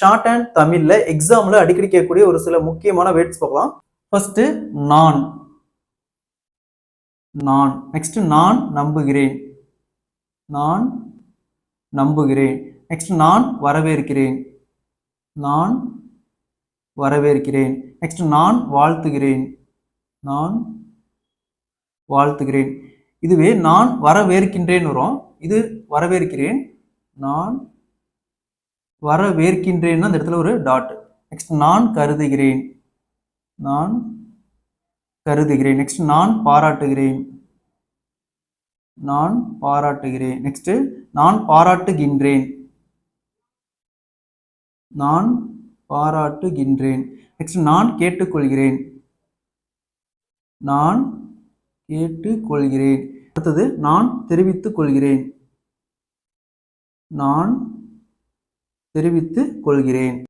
Short and தமிழ்ல எக்ஸாம்ல அடிக்கடி கேட்கக்கூடிய ஒரு சில முக்கியமான வேர்ட்ஸ் பார்க்கலாம். ஃபர்ஸ்ட் நான். நான். நெக்ஸ்ட் நான் நம்புகிறேன். நான் நம்புகிறேன். நெக்ஸ்ட் நான் வரவேற்கிறேன். நான் வரவேற்கிறேன். நெக்ஸ்ட் நான் வாழ்த்துகிறேன். நான் வாழ்த்துகிறேன். இதுவே நான் வரவேற்கின்றேன் வரும். இது வரவேற்கிறேன். நான் வரவேற்கின்றேன் அந்த இடத்துல ஒரு டாட். நெக்ஸ்ட் நான் கருதுகிறேன். நான் கருதுகிறேன். நெக்ஸ்ட் நான் பாராட்டுகிறேன். நான் பாராட்டுகிறேன். நெக்ஸ்ட் நான் பாராட்டுகின்றேன். நான் பாராட்டுகின்றேன். நெக்ஸ்ட் நான் கேட்டுக்கொள்கிறேன். நான் கேட்டுக்கொள்கிறேன். அடுத்தது நான் தெரிவித்துக் கொள்கிறேன். நான் தெரிவித்துக் கொள்கிறேன்.